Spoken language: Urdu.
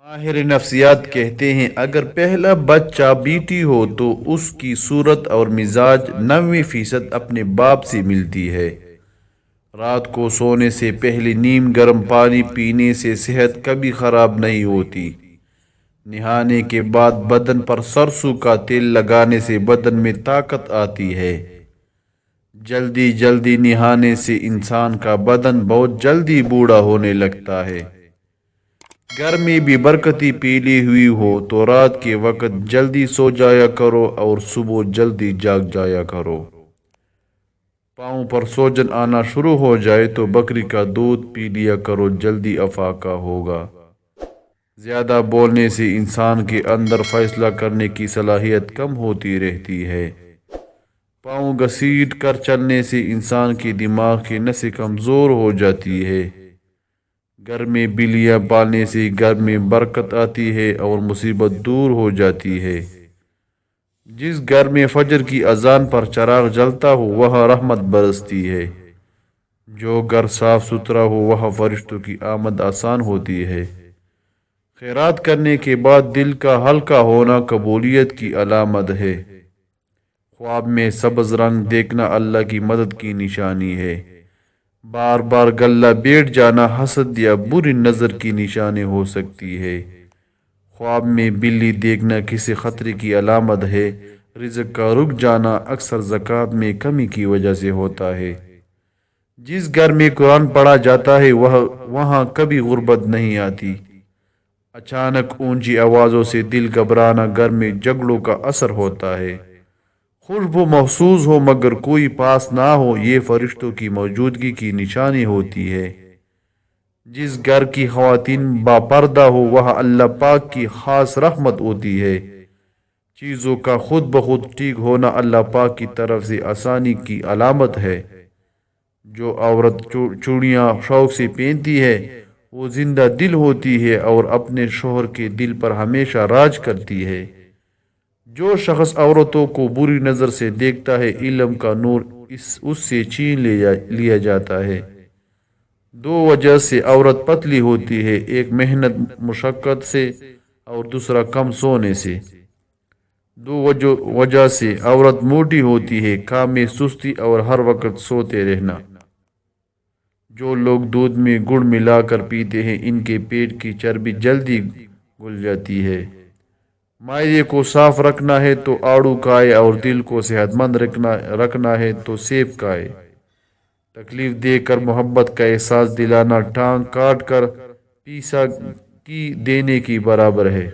ماہر نفسیات کہتے ہیں اگر پہلا بچہ بیٹی ہو تو اس کی صورت اور مزاج 90% اپنے باپ سے ملتی ہے۔ رات کو سونے سے پہلے نیم گرم پانی پینے سے صحت کبھی خراب نہیں ہوتی۔ نہانے کے بعد بدن پر سرسوں کا تیل لگانے سے بدن میں طاقت آتی ہے۔ جلدی جلدی نہانے سے انسان کا بدن بہت جلدی بوڑھا ہونے لگتا ہے۔ گھر میں بھی برکتی پیلی ہوئی ہو تو رات کے وقت جلدی سو جایا کرو اور صبح جلدی جاگ جایا کرو۔ پاؤں پر سوجن آنا شروع ہو جائے تو بکری کا دودھ پی لیا کرو، جلدی افاقہ ہوگا۔ زیادہ بولنے سے انسان کے اندر فیصلہ کرنے کی صلاحیت کم ہوتی رہتی ہے۔ پاؤں گھسیٹ کر چلنے سے انسان کے دماغ کی نسیں کمزور ہو جاتی ہے۔ گھر میں بلیاں پالنے سے گھر میں برکت آتی ہے اور مصیبت دور ہو جاتی ہے۔ جس گھر میں فجر کی اذان پر چراغ جلتا ہو وہاں رحمت برستی ہے۔ جو گھر صاف ستھرا ہو وہاں فرشتوں کی آمد آسان ہوتی ہے۔ خیرات کرنے کے بعد دل کا ہلکا ہونا قبولیت کی علامت ہے۔ خواب میں سبز رنگ دیکھنا اللہ کی مدد کی نشانی ہے۔ بار بار گلہ بیٹھ جانا حسد یا بری نظر کی نشانی ہو سکتی ہے۔ خواب میں بلی دیکھنا کسی خطرے کی علامت ہے۔ رزق کا رک جانا اکثر زکوٰۃ میں کمی کی وجہ سے ہوتا ہے۔ جس گھر میں قرآن پڑھا جاتا ہے وہاں کبھی غربت نہیں آتی۔ اچانک اونچی آوازوں سے دل گھبرانا گھر میں جھگڑوں کا اثر ہوتا ہے۔ خوشبو محسوس ہو مگر کوئی پاس نہ ہو یہ فرشتوں کی موجودگی کی نشانی ہوتی ہے۔ جس گھر کی خواتین باپردہ ہو وہاں اللہ پاک کی خاص رحمت ہوتی ہے۔ چیزوں کا خود بخود ٹھیک ہونا اللہ پاک کی طرف سے آسانی کی علامت ہے۔ جو عورت چوڑیاں شوق سے پہنتی ہے وہ زندہ دل ہوتی ہے اور اپنے شوہر کے دل پر ہمیشہ راج کرتی ہے۔ جو شخص عورتوں کو بری نظر سے دیکھتا ہے علم کا نور اس سے چھین لیا جاتا ہے۔ دو وجہ سے عورت پتلی ہوتی ہے، ایک محنت مشقت سے اور دوسرا کم سونے سے۔ دو وجہ سے عورت موٹی ہوتی ہے، کام میں سستی اور ہر وقت سوتے رہنا۔ جو لوگ دودھ میں گڑ ملا کر پیتے ہیں ان کے پیٹ کی چربی جلدی گل جاتی ہے۔ معدے کو صاف رکھنا ہے تو آڑو کھائے اور دل کو صحت مند رکھنا ہے تو سیب کھائے۔ تکلیف دے کر محبت کا احساس دلانا ٹانگ کاٹ کر پیسا کی دینے کی برابر ہے۔